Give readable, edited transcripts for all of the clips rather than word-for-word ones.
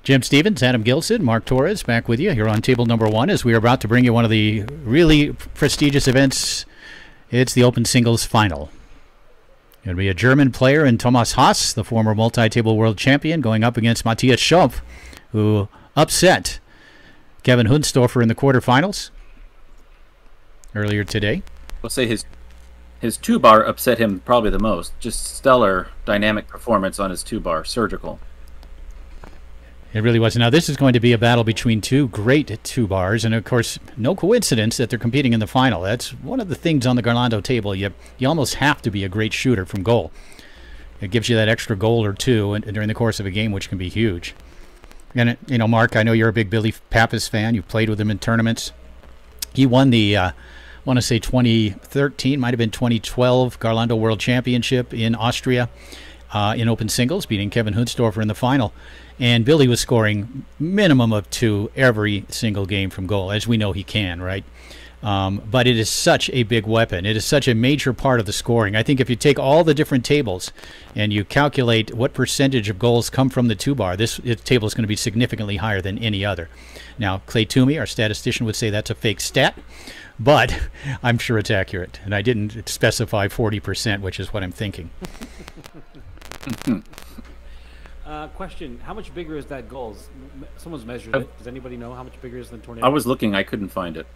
Jim Stevens, Adam Gilson, Mark Torres back with you here on table number 1 as we are about to bring you one of the really prestigious events. It's the Open Singles Final. It'll be a German player in Thomas Haas, the former multi-table world champion, going up against Matthias Schöpf, who upset Kevin Hundstorfer in the quarterfinals earlier today. We'll say his two-bar upset him probably the most. Just stellar dynamic performance on his two-bar, surgical. It really was. Now, this is going to be a battle between two great two-bars, and, of course, no coincidence that they're competing in the final. That's one of the things on the Garlando table. You almost have to be a great shooter from goal. It gives you that extra goal or two during the course of a game, which can be huge. And, you know, Mark, I know you're a big Billy Pappas fan. You've played with him in tournaments. He won the, I want to say 2013, might have been 2012 Garlando World Championship in Austria in open singles, beating Kevin Hundstorfer in the final. And Billy was scoring minimum of 2 every single game from goal, as we know he can, right? But it is such a big weapon. It is such a major part of the scoring. I think if you take all the different tables and you calculate what percentage of goals come from the two-bar, this table is going to be significantly higher than any other. Now, Clay Toomey, our statistician, would say that's a fake stat, but I'm sure it's accurate. And I didn't specify 40%, which is what I'm thinking. Question, how much bigger is that goal? Someone's measured it. Does anybody know how much bigger it is than Tornado? I was looking, I couldn't find it.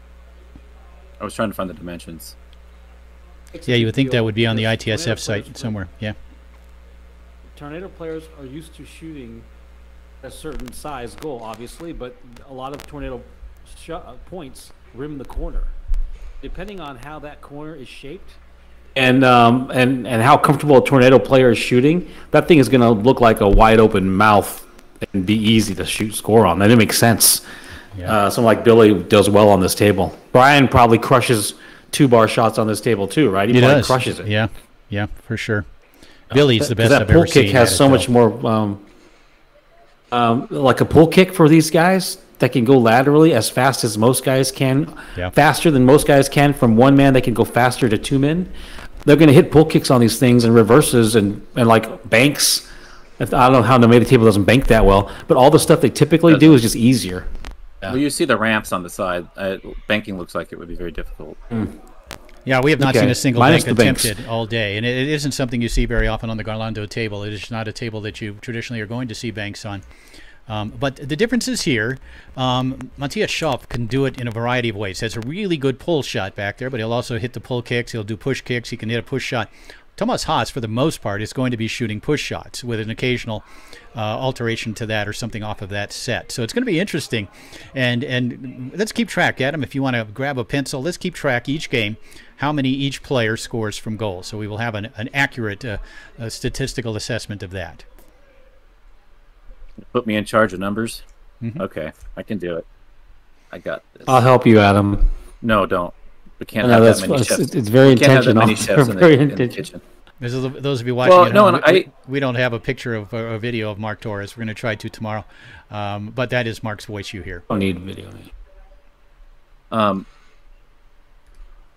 I was trying to find the dimensions. Yeah, you would think that would be on the ITSF site somewhere. Yeah. Tornado players are used to shooting a certain size goal, obviously, but a lot of Tornado points rim the corner. Depending on how that corner is shaped, and how comfortable a Tornado player is shooting, that thing is going to look like a wide open mouth and be easy to score on. That didn't make sense. Yeah. Someone like Billy does well on this table. Brian probably crushes two-bar shots on this table too, right? He probably crushes it. Yeah, for sure. Billy's the best I've ever seen. That pull kick has so much more, like a pull kick for these guys that can go laterally as fast as most guys can, faster than most guys can. From one man, they can go faster to 2 men. They're going to hit pull kicks on these things and reverses and like banks. I don't know how they made the table doesn't bank that well, but all the stuff they typically do is just easier. Yeah. Well, you see the ramps on the side. Banking looks like it would be very difficult. Yeah, we have not seen a single bank attempted all day, and it isn't something you see very often on the Garlando table. It is not a table that you traditionally are going to see banks on. But the difference is here, Matthias Schöpf can do it in a variety of ways. He has a really good pull shot back there, but he'll also hit the pull kicks. He'll do push kicks. He can hit a push shot. Thomas Haas, for the most part, is going to be shooting push shots with an occasional alteration to that or something off of that set. So it's going to be interesting. And let's keep track, Adam, if you want to grab a pencil, let's keep track each game, how many each player scores from goal. So we will have an accurate statistical assessment of that. Put me in charge of numbers? Okay, I can do it. I got this. I'll help you, Adam. No, don't. We can't have that many chefs. It's very intentional. Can't have that many chefs in the kitchen. Those of you watching we don't have a picture of a video of Mark Torres. We're going to try to tomorrow. But that is Mark's voice you hear. Don't need video.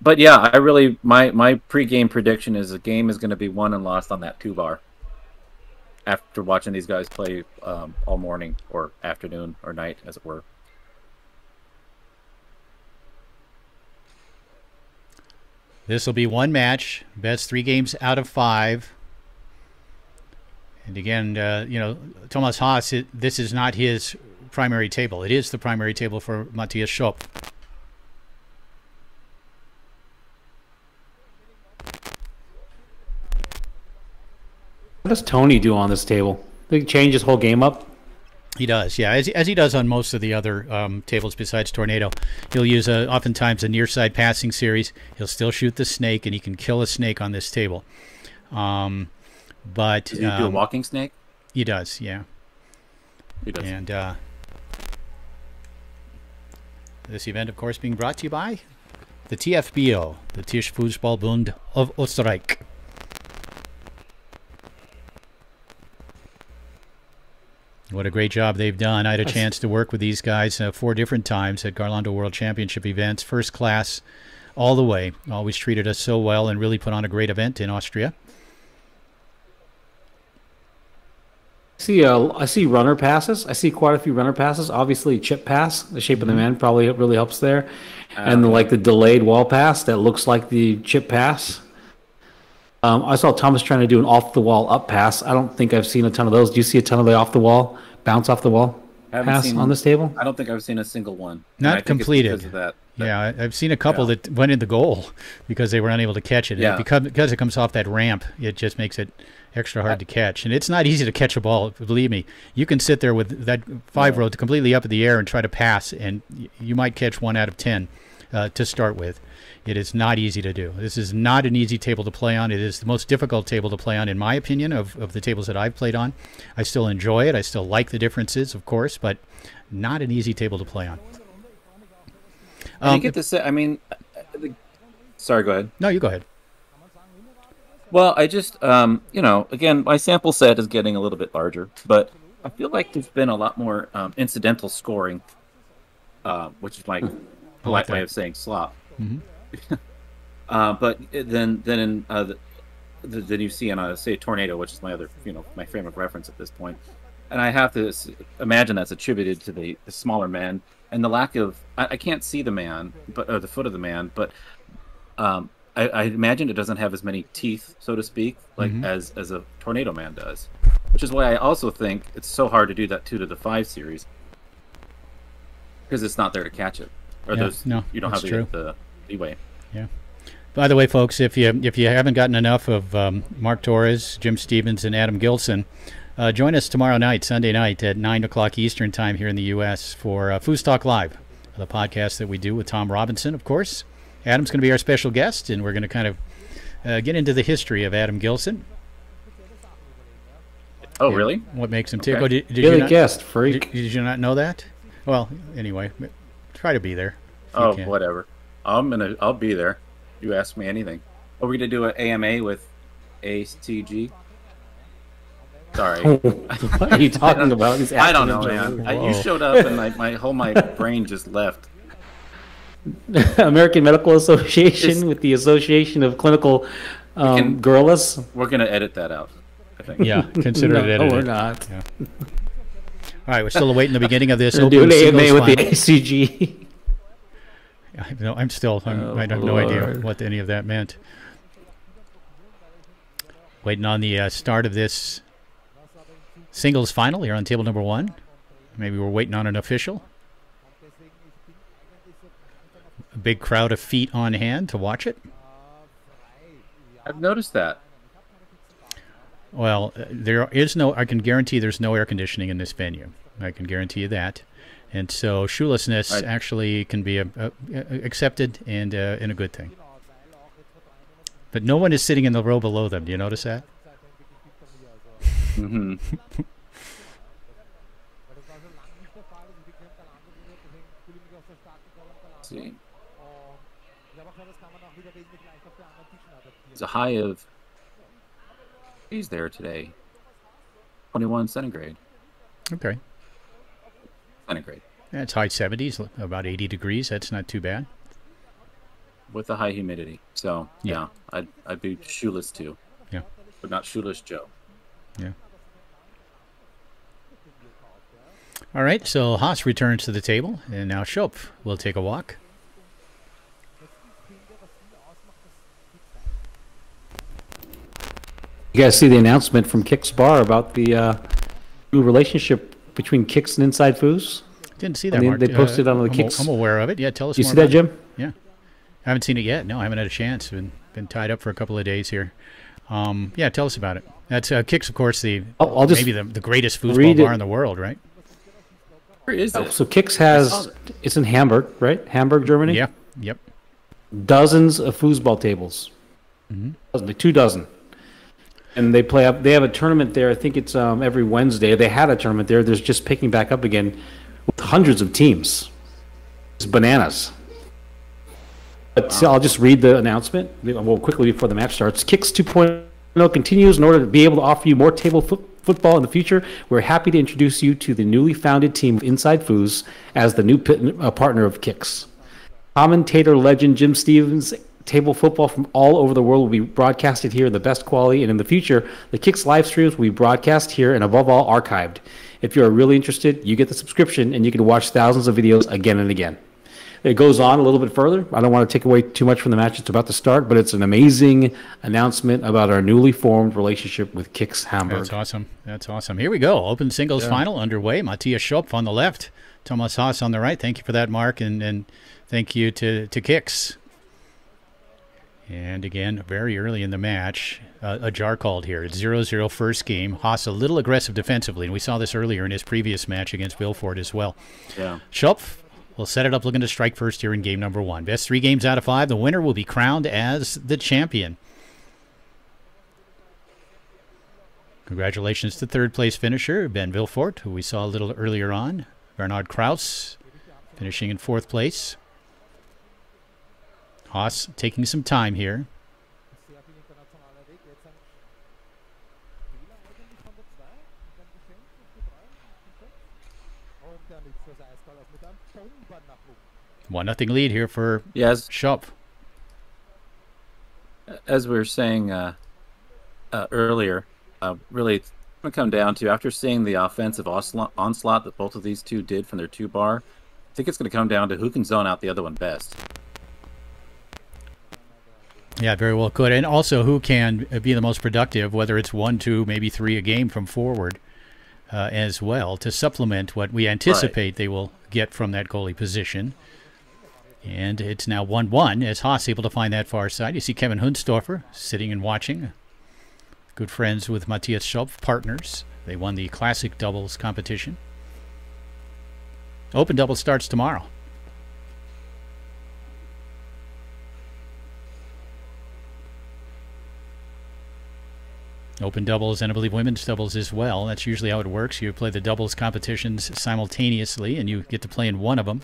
But yeah, I really my pregame prediction is the game is going to be won and lost on that 2-bar. After watching these guys play all morning or afternoon or night, as it were. This will be one match, best 3 games out of 5. And again, you know, Thomas Haas, this is not his primary table. It is the primary table for Matthias Schöpf. What does Tony do on this table? Did he change his whole game up? He does, yeah, as he does on most of the other tables besides Tornado. He'll use oftentimes a near side passing series. He'll still shoot the snake, and he can kill a snake on this table. But does he do a walking snake? He does, yeah. He does. And this event, of course, being brought to you by the TFBÖ, the Tischfußballbund of Österreich. What a great job they've done. I had a chance to work with these guys 4 different times at Garlando World Championship events. First class all the way. Always treated us so well and really put on a great event in Austria. I see runner passes. I see quite a few runner passes. Obviously, chip pass, the shape of the man probably really helps there, and like the delayed wall pass that looks like the chip pass. I saw Thomas trying to do an off the wall up pass. I don't think I've seen a ton of those. Do you see a ton of the off the wall bounce off the wall pass on this table? I don't think I've seen a single one. Not completed. Because of that. Yeah, I've seen a couple that went in the goal because they were unable to catch it. Yeah. And because it comes off that ramp, it just makes it extra hard to catch. And it's not easy to catch a ball, believe me. You can sit there with that 5-row completely up in the air and try to pass, and you might catch 1 out of 10 to start with. It is not easy to do. This is not an easy table to play on. It is the most difficult table to play on, in my opinion, of the tables that I've played on. I still enjoy it. I still like the differences, of course, but not an easy table to play on. You get to say, I mean, sorry, go ahead. No, you go ahead. Well, I just, again, my sample set is getting a little bit larger, but I feel like there's been a lot more incidental scoring, which is my polite way of saying slop. Mm-hmm. But then you see on say Tornado, which is my other, my frame of reference at this point, and I have to imagine that's attributed to the smaller man and the lack of I can't see the man, or the foot of the man, but I imagine it doesn't have as many teeth, so to speak, like as a Tornado man does, which is why I also think it's so hard to do that 2 to the 5 series because it's not there to catch it, or you don't have the leeway. Yeah. By the way, folks, if you haven't gotten enough of Mark Torres, Jim Stevens, and Adam Gilson, join us tomorrow night, Sunday night at 9 o'clock Eastern Time here in the U.S. for Foos Talk Live, the podcast that we do with Tom Robinson, of course. Adam's going to be our special guest, and we're going to kind of get into the history of Adam Gilson. Oh, really? What makes him tick? Okay. Did you not, guest, freak. Did you not know that? Well, anyway, try to be there. Oh, whatever. I'll be there. You ask me anything. Are we gonna do an AMA with ACG? Sorry. What are you talking about? I don't know, man. You showed up and my brain just left. American Medical Association with the Association of Clinical Gorillas. We're gonna edit that out, I think. Yeah, consider it edited. No, we're not. Yeah. All right, we're still awaiting the beginning of this. Do an AMA with the ACG. I have no idea what any of that meant. Waiting on the start of this singles final here on table number 1. Maybe we're waiting on an official. A big crowd of feet on hand to watch it. I've noticed that. Well, there is no. I can guarantee there's no air conditioning in this venue. I can guarantee you that. And so shoelessness actually can be accepted and a good thing. But no one is sitting in the row below them. Do you notice that? Mm-hmm. See. It's a high of, he's there today, 21 centigrade. Okay. Centigrade. Yeah, it's high 70s, about 80 degrees. That's not too bad. With the high humidity. So, yeah, I'd be shoeless too. Yeah. But not shoeless Joe. Yeah. All right, so Haas returns to the table, and now Schöpf will take a walk. You guys see the announcement from Kix Bar about the new relationship between Kix and InsideFoos? Didn't see that, Mark. They posted on the Kix. I'm aware of it. Yeah, tell us more. You see that, Jim? Yeah. I haven't seen it yet. No, I haven't had a chance. Been tied up for a couple of days here. Yeah, tell us about it. That's Kix, of course, maybe the greatest foosball bar in the world, right? Where is it? So Kix has, it's in Hamburg, right? Hamburg, Germany? Yeah, yep. Dozens of foosball tables. Mm-hmm. 2 dozen. And they have a tournament there. I think it's every Wednesday. They had a tournament there. There's just picking back up again with hundreds of teams. It's bananas. But I'll just read the announcement quickly before the match starts. Kix 2.0 continues. In order to be able to offer you more table football in the future, we're happy to introduce you to the newly founded team of InsideFoos as the new partner of Kix. Commentator legend Jim Stevens table football from all over the world will be broadcasted here in the best quality, and in the future, the Kicks live streams will be broadcast here and above all archived. If you are really interested, you get the subscription and you can watch thousands of videos again and again. It goes on a little bit further. I don't want to take away too much from the match. It's about to start, but it's an amazing announcement about our newly formed relationship with Kicks Hamburg. That's awesome. That's awesome. Here we go. Open singles final underway. Matthias Schöpf on the left, Thomas Haas on the right. Thank you for that, Mark, and thank you to Kicks. And again, very early in the match, a jar called here. It's 0-0 first game. Haas a little aggressive defensively, and we saw this earlier in his previous match against Vilfort as well. Yeah. Schöpf will set it up looking to strike first here in game number 1. Best 3 games out of 5. The winner will be crowned as the champion. Congratulations to third-place finisher Ben Vilfort, who we saw a little earlier on. Bernard Kraus finishing in 4th place. Haas taking some time here. One nothing lead here for Schöpf. As we were saying earlier, really it's going to come down to, after seeing the offensive onslaught that both of these two did from their 2-bar, I think it's going to come down to who can zone out the other one best. Yeah, very well could. And also who can be the most productive, whether it's 1, 2, maybe 3 a game from forward as well, to supplement what we anticipate they will get from that goalie position. And it's now 1-1 as Haas able to find that far side. You see Kevin Hundstorfer sitting and watching. Good friends with Matthias Schöpf, partners. They won the classic doubles competition. Open double starts tomorrow. Open doubles and I believe women's doubles as well. That's usually how it works. You play the doubles competitions simultaneously and you get to play in one of them.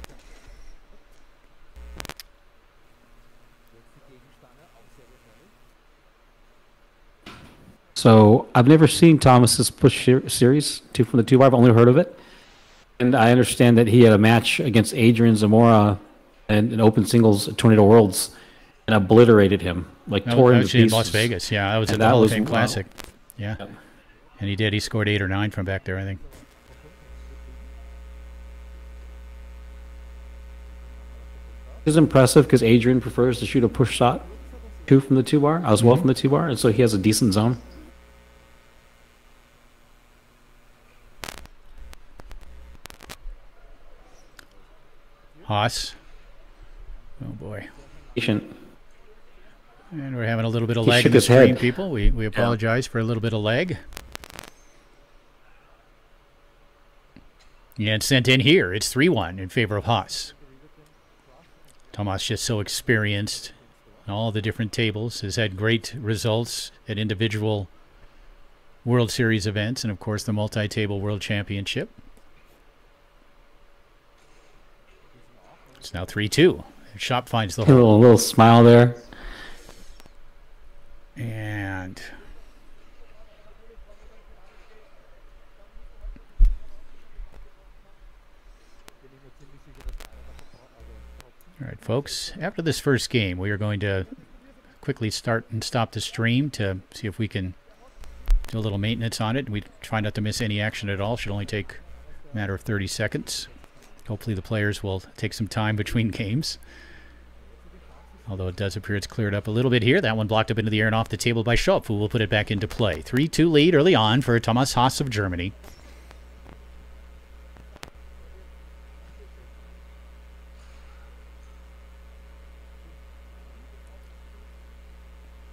So I've never seen Thomas's push series from the 2-bar. I've only heard of it. And I understand that he had a match against Adrian Zamora in open singles at Tornado Worlds and obliterated him. Like tore him to pieces. In Las Vegas, yeah. That was at the Hall of Fame Classic. Yeah. Yep. And he did. He scored 8 or 9 from back there, I think. It's impressive because Adrian prefers to shoot a push shot from the 2-bar, as well from the 2-bar, and so he has a decent zone. Haas. Oh boy. Patient. And we're having a little bit of lag in the stream, people. We apologize for a little bit of lag. And sent in here. It's 3-1 in favor of Haas. Tomas just so experienced in all the different tables. Has had great results at individual World Series events and, of course, the multi-table World Championship. It's now 3-2. Schöpf finds the hole. A little smile there. And all right, folks, after this first game, we are going to quickly start and stop the stream to see if we can do a little maintenance on it. We try not to miss any action at all. Should only take a matter of 30 seconds. Hopefully the players will take some time between games. Although it does appear it's cleared up a little bit here. That one blocked up into the air and off the table by Schöpf, who will put it back into play. 3-2 lead early on for Thomas Haas of Germany.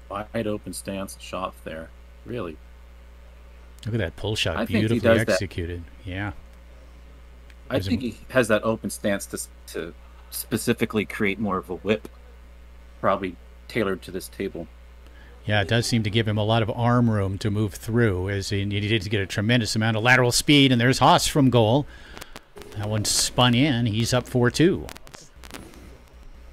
Wide open stance, Schöpf there. Really. Look at that pull shot. Beautifully executed. Yeah. I think he has that open stance to specifically create more of a whip, probably tailored to this table. Yeah, it does seem to give him a lot of arm room to move through, as he needed to get a tremendous amount of lateral speed. And there's Haas from goal. That one spun in. He's up 4-2.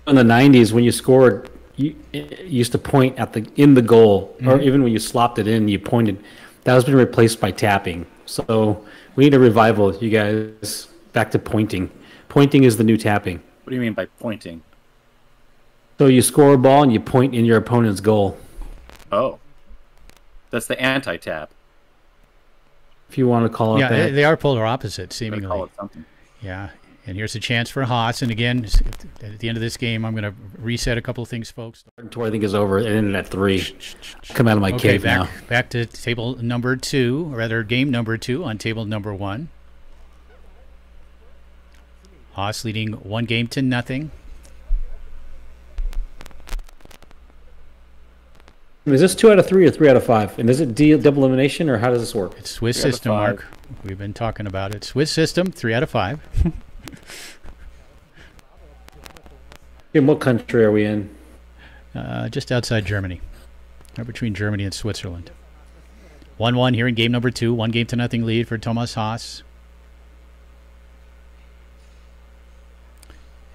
In the 90s, when you scored, you used to point at in the goal, or even when you slopped it in, you pointed. That has been replaced by tapping. So we need a revival, you guys. Back to pointing. Pointing is the new tapping. What do you mean by pointing? So you score a ball and you point in your opponent's goal. Oh. That's the anti-tap. If you want to call it Yeah, that. they are polar opposites, I'm gonna seemingly. call it something. Yeah, and here's a chance for Haas. And again, at the end of this game, I'm going to reset a couple of things, folks. Tour I think is over. It ended at 3. Come out of my cave now. Back to table number 2, or rather game number 2 on table number 1. Haas leading 1-0. Is this 2 out of 3 or 3 out of 5? And is it double elimination, or how does this work? It's Swiss 3 out of system, 5. Mark. We've been talking about it. Swiss system, 3 out of 5. In what country are we in? Just outside Germany, right between Germany and Switzerland. 1-1 here in game number 2. 1-0 lead for Thomas Haas.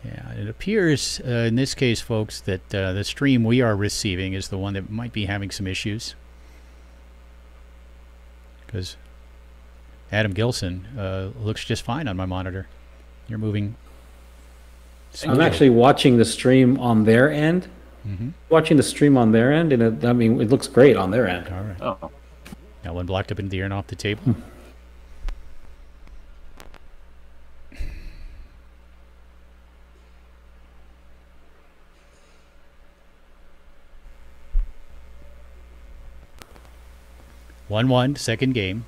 Yeah, it appears in this case, folks, that the stream we are receiving is the one that might be having some issues. Because Adam Gilson looks just fine on my monitor. You're moving. I'm actually watching the stream on their end. Mm-hmm. Watching the stream on their end, and it looks great on their end. All right. Oh. Now one blocked up into the air and off the table. 1-1, second game.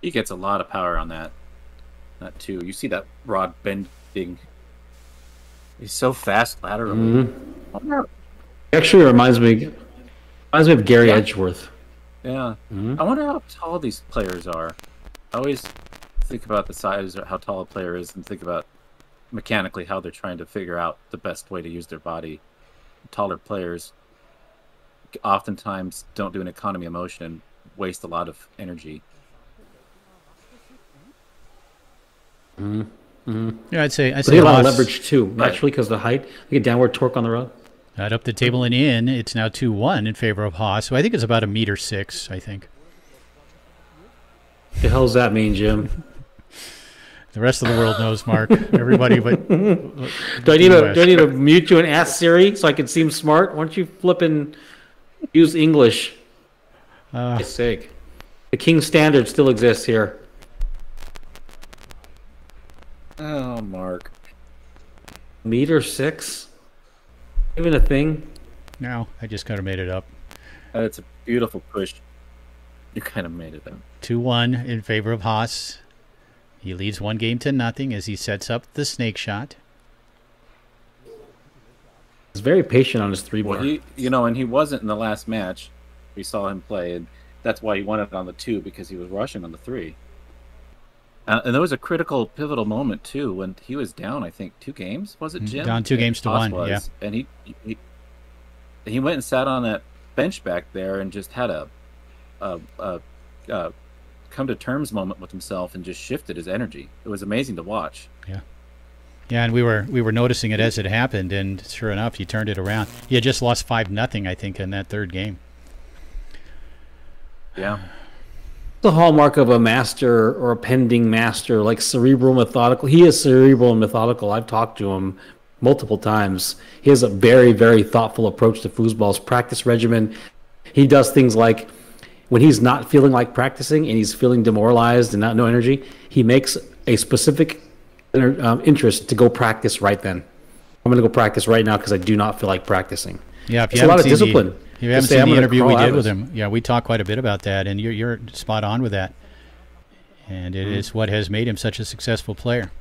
He gets a lot of power on that too. You see that rod bending. He's so fast laterally. Actually reminds me of Gary Edgeworth. Yeah. I wonder how tall these players are. I always think about the size or how tall a player is and think about mechanically how they're trying to figure out the best way to use their body. Taller players oftentimes don't do an economy of motion and waste a lot of energy. Yeah, I'd say They get a lot of Haas, leverage too, naturally, because the height. They get downward torque on the rod. right up the table and in. It's now 2-1 in favor of Haas, so I think it's about 1.6 meters, I think. The hell's that mean, Jim? The rest of the world knows, Mark. Everybody but Do I need to mute you and ask Siri so I can seem smart? Why don't you flipping use English? For Christ's sake. The King's Standard still exists here. Oh, Mark. 1.6 meters? Even a thing? No, I just kind of made it up. That's a beautiful push. You kind of made it up. 2-1 in favor of Haas. He leads 1-0 as he sets up the snake shot. He's very patient on his 3-bar. Well, and he wasn't in the last match. We saw him play, and that's why he won it on the 2, because he was rushing on the 3. And there was a critical, pivotal moment too when he was down. I think 2 games. Was it Jim? Down 2 games to 1. Yeah. And he went and sat on that bench back there and just had a come to terms moment with himself and just shifted his energy. It was amazing to watch. Yeah. Yeah, and we were noticing it as it happened, and sure enough, he turned it around. He had just lost 5-0, I think, in that third game. Yeah. The hallmark of a master or a pending master, like cerebral methodical. He is cerebral and methodical. I've talked to him multiple times. He has a very, very thoughtful approach to foosball's practice regimen. He does things like when he's not feeling like practicing and he's feeling demoralized and no energy, he makes a specific interest to go practice right then. I'm going to go practice right now because I do not feel like practicing. Yeah, it's a lot of discipline. If you haven't seen the interview we did with him, yeah, we talked quite a bit about that, and you're spot on with that. And it is what has made him such a successful player.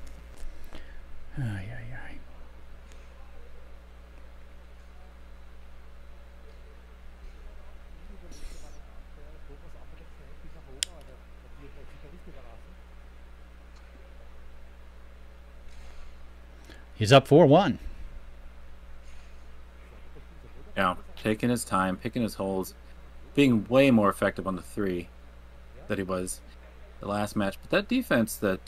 He's up 4-1. Yeah, taking his time, picking his holes, being way more effective on the 3 that he was the last match. But that defense that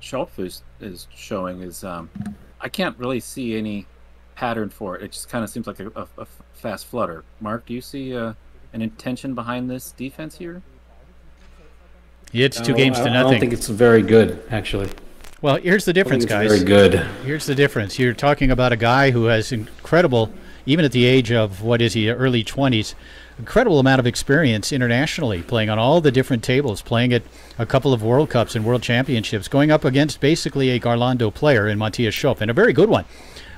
Schöpf is showing is I can't really see any pattern for it. It just kind of seems like a fast flutter. Mark, do you see an intention behind this defense here? It's 2 No, games to I nothing. don't think it's very good, actually. Well, here's the difference, guys. Very good. Here's the difference. You're talking about a guy who has incredible, even at the age of, what is he, early 20s, incredible amount of experience internationally, playing on all the different tables, playing at a couple of World Cups and World Championships, going up against basically a Garlando player in Matthias Schöpf, and a very good one.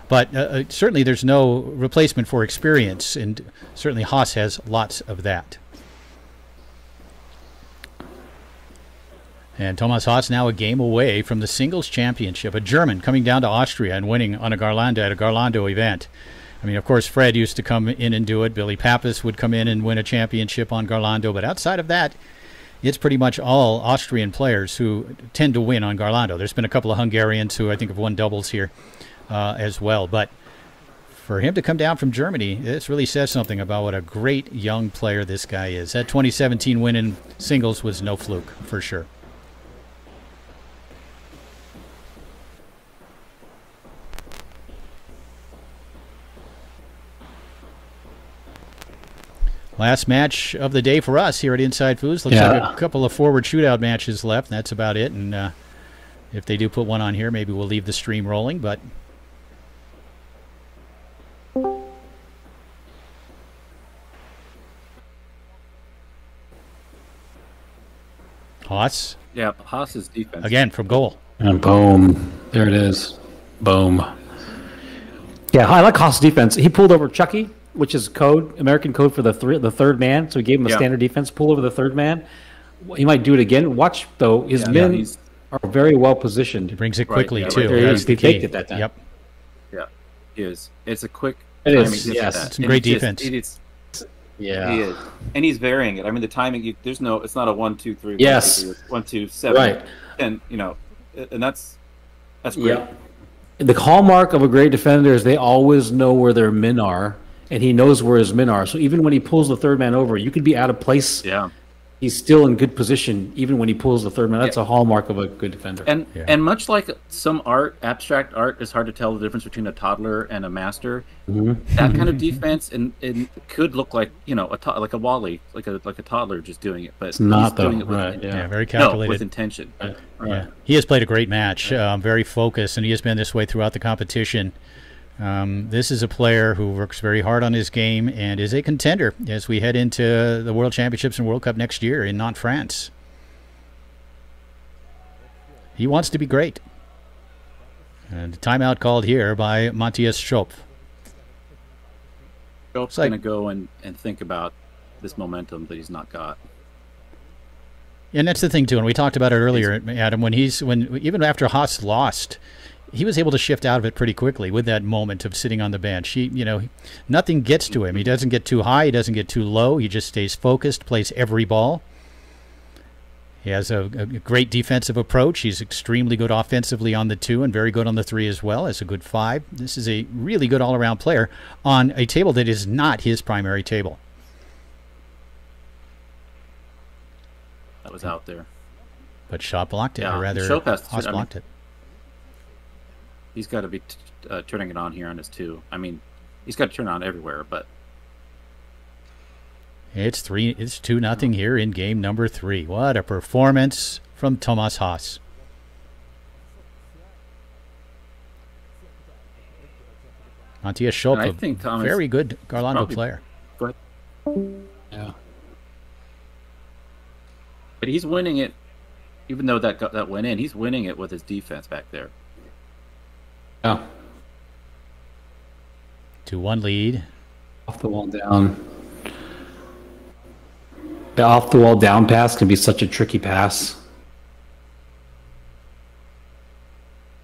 But certainly there's no replacement for experience, and certainly Haas has lots of that. And Thomas Haas now a game away from the singles championship. A German coming down to Austria and winning on a Garlando event. I mean, of course, Fred used to come in and do it. Billy Pappas would come in and win a championship on Garlando. But outside of that, it's pretty much all Austrian players who tend to win on Garlando. There's been a couple of Hungarians who I think have won doubles here as well. But for him to come down from Germany, this really says something about what a great young player this guy is. That 2017 win in singles was no fluke, for sure. Last match of the day for us here at InsideFoos. Looks like a couple of forward shootout matches left. That's about it. And if they do put one on here, maybe we'll leave the stream rolling. But Haas. Yeah, Haas's defense. Again, from goal. And boom. There it is. Boom. Yeah, I like Haas' defense. He pulled over Chucky, which is code, American code for the third man. So he gave him a standard defense, pull over the third man. He might do it again. Watch, though, his men are very well positioned. He brings it quickly, too. Right, That's the key. At that time. Yep. Yeah, he is. It's a quick It timing. is, yes. It's some great defense. He is. Yeah. And he's varying it. I mean, the timing, there's no, it's not a 1, 2, 3, Yes. 1, 2, 7. Right. And, you know, and that's great. Yeah. The hallmark of a great defender is they always know where their men are, and he knows where his men are. So even when he pulls the third man over, you could be out of place. Yeah. He's still in good position, even when he pulls the third man. That's a hallmark of a good defender. And much like some art, abstract art, is hard to tell the difference between a toddler and a master. That kind of defense and could look like, you know, like a Wally, like a toddler just doing it, but it's not he's though. doing it with very calculated. No, with intention. Right. Yeah. He has played a great match, very focused, and he has been this way throughout the competition. This is a player who works very hard on his game and is a contender as we head into the World Championships and World Cup next year in Nantes, France. He wants to be great. And timeout called here by Matthias Schöpf. Schöpf's going to go and think about this momentum that he's not got. And that's the thing, too, and we talked about it earlier, Adam, even after Haas lost, he was able to shift out of it pretty quickly with that moment of sitting on the bench. Nothing gets to him. He doesn't get too high. He doesn't get too low. He just stays focused, plays every ball. He has a great defensive approach. He's extremely good offensively on the 2 and very good on the 3 as well. Has a good 5. This is a really good all-around player on a table that is not his primary table. That was out there. But Schöpf blocked it, Yeah, or rather, Schöpf has to- Haas blocked it. He's got to be turning it on here on his 2. I mean, he's got to turn it on everywhere, but It's 2-0 here in game number 3. What a performance from Thomas Haas. Matthias Schöpf, a very good Garlando player. Go ahead. Yeah. But he's winning it, even though that went in. He's winning it with his defense back there. Yeah. 2-1 lead. Off the wall down. The off the wall down pass can be such a tricky pass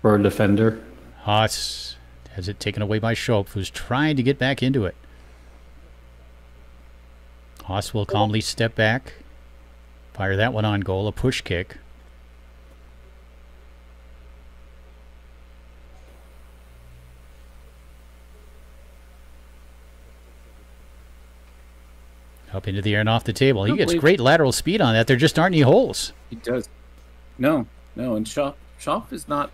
for a defender. Haas has it taken away by Schöpf, who's trying to get back into it. Haas will calmly step back, fire that one on goal, a push kick. Up into the air and off the table. He gets great lateral speed on that. There just aren't any holes. He does. No. And Schöpf is not.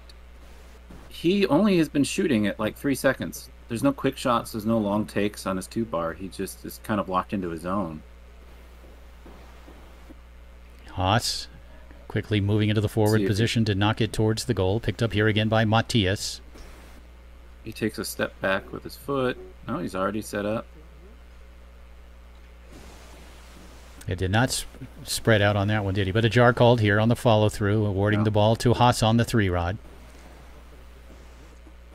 He only has been shooting at like 3 seconds. There's no quick shots. There's no long takes on his 2-bar. He just is kind of locked into his own. Haas Quickly moving into the forward position to knock it towards the goal. Picked up here again by Matthias. He takes a step back with his foot. No, he's already set up. It did not spread out on that one, did he? But a jar called here on the follow-through, awarding the ball to Haas on the 3-rod.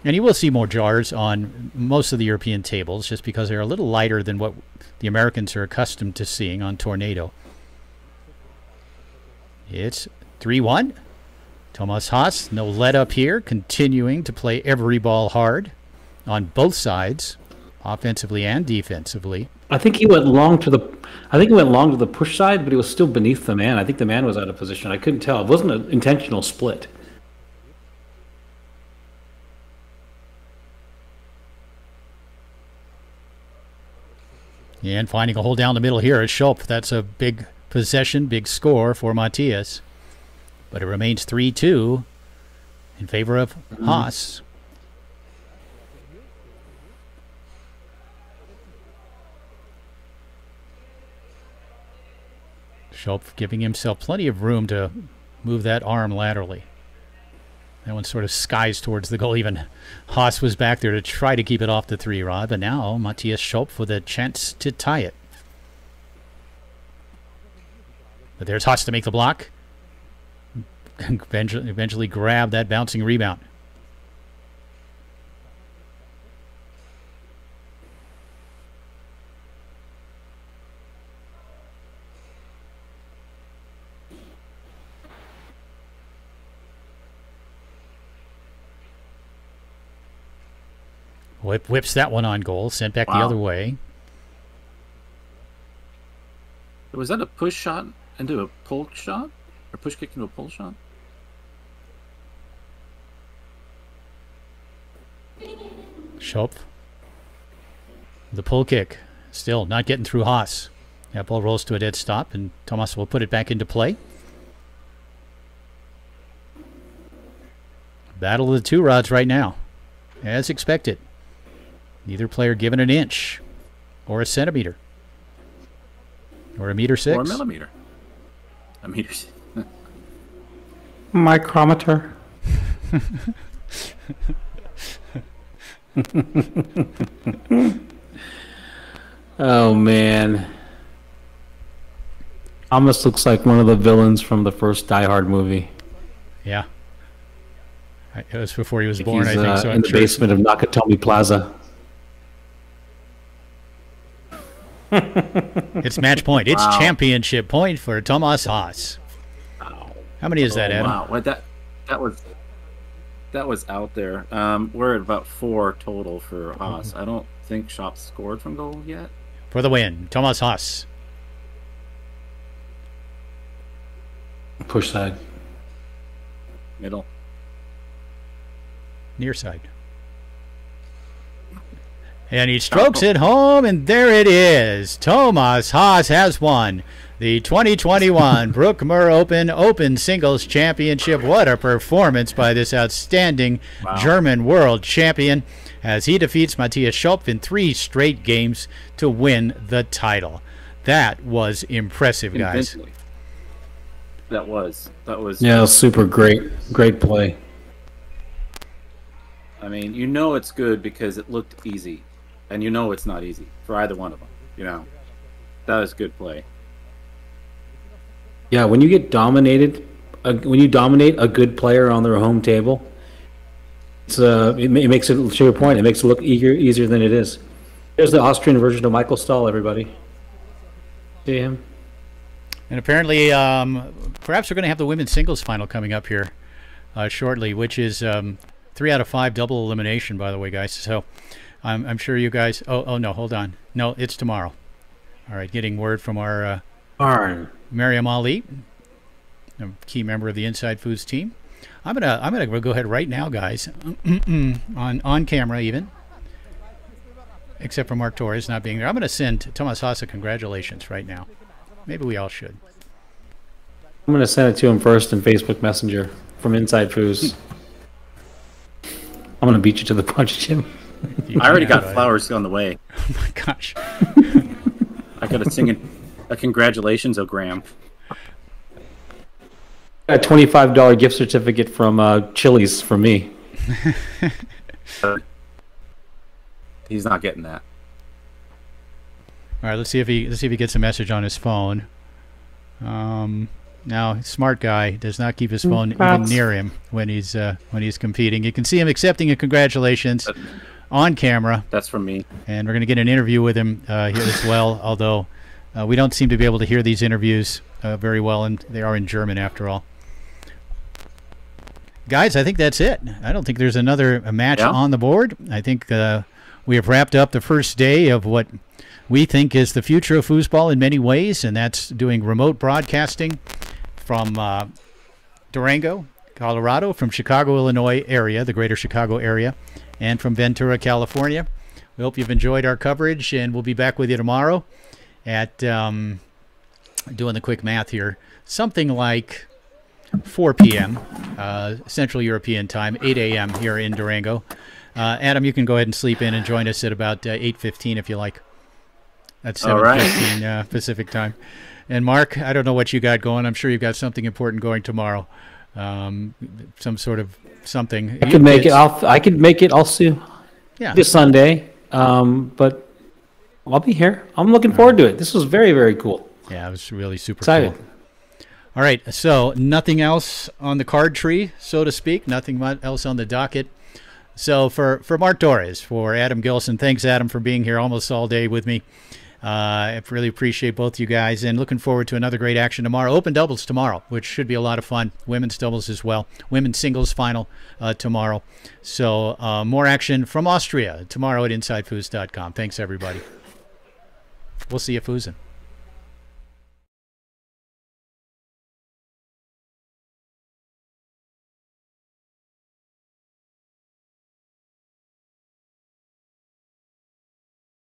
And you will see more jars on most of the European tables just because they're a little lighter than what the Americans are accustomed to seeing on Tornado. It's 3-1. Thomas Haas, no let up here, continuing to play every ball hard on both sides, offensively and defensively. I think he went long to the push side, but he was still beneath the man. I think the man was out of position. I couldn't tell. It wasn't an intentional split. And finding a hole down the middle here at Schöpf. That's a big possession, big score for Matthias. But it remains 3-2 in favor of Haas. Schöpf giving himself plenty of room to move that arm laterally. That one sort of skies towards the goal. Even Haas was back there to try to keep it off the 3-rod, but now Matthias Schöpf with a chance to tie it. But there's Haas to make the block. Eventually grab that bouncing rebound. Whips that one on goal, sent back the other way. Was that a push shot into a pull shot? Or push kick into a pull shot? Schöpf. The pull kick. Still not getting through Haas. That ball rolls to a dead stop, and Thomas will put it back into play. Battle of the 2 rods right now, as expected. Neither player given an inch, or a centimeter, or a meter 6. Or a millimeter. A meter 6. Micrometer. Oh, man. Almost looks like one of the villains from the first Die Hard movie. Yeah. It was before he was born, I think. So in the basement of Nakatomi Plaza. It's match point. It's championship point for Thomas Haas. Wow. How many is that, Adam? Wow, well, that was out there. We're at about 4 total for Haas. I don't think Schöpf scored from goal yet. For the win, Thomas Haas. Push side. Middle. Near side. And he strokes it home, and there it is. Thomas Haas has won the 2021 Bruck Open Singles Championship. What a performance by this outstanding German world champion as he defeats Matthias Schöpf in 3 straight games to win the title. That was impressive, guys. That was. Yeah, super great play. I mean, you know it's good because it looked easy. And you know it's not easy for either one of them. You know, that was good play. Yeah, when you get dominated, when you dominate a good player on their home table, it makes it, to your point, it makes it look easier than it is. There's the Austrian version of Michael Stahl, everybody. See him? And apparently, perhaps we're going to have the women's singles final coming up here shortly, which is 3 out of 5 double elimination, by the way, guys. So I'm sure you guys... Oh, no, hold on. No, it's tomorrow. All right, getting word from our Mariam Ali, a key member of the InsideFoos team. I'm gonna go ahead right now, guys, on camera even, except for Mark Torres not being there. I'm going to send Thomas Haas a congratulations right now. Maybe we all should. I'm going to send it to him first in Facebook Messenger from InsideFoos. I'm going to beat you to the punch, Jim. I already got flowers on the way. Oh my gosh. I got to sing a congratulations-ogram. a $25 gift certificate from Chili's from me. He's not getting that. All right, let's see if he gets a message on his phone. Now, smart guy does not keep his phone even near him when he's competing. You can see him accepting a congratulations on camera. That's from me. And we're going to get an interview with him here as well, although we don't seem to be able to hear these interviews very well, and they are in German after all. Guys, I think that's it. I don't think there's another match on the board. I think we have wrapped up the first day of what we think is the future of foosball in many ways, and that's doing remote broadcasting from Durango, Colorado, from Chicago, Illinois area, the greater Chicago area, and from Ventura, California. We hope you've enjoyed our coverage, and we'll be back with you tomorrow at, doing the quick math here, something like 4 p.m. Central European time, 8 a.m. here in Durango. Adam, you can go ahead and sleep in and join us at about 8:15 if you like. That's 7:15 Pacific time. And Mark, I don't know what you got going. I'm sure you've got something important going tomorrow. Some sort of something. I could make it. I could make it also. Yeah. This Sunday. But I'll be here. I'm looking forward to it. This was very, very cool. Yeah, it was really super excited. Cool. All right, so nothing else on the card tree, so to speak. Nothing else on the docket. So for Mark Torres, for Adam Gilson, thanks, Adam, for being here almost all day with me. I really appreciate both you guys, and looking forward to another great action tomorrow. Open doubles tomorrow, which should be a lot of fun. Women's doubles as well. Women's singles final tomorrow. So more action from Austria tomorrow at InsideFoos.com. Thanks, everybody. We'll see you foosing.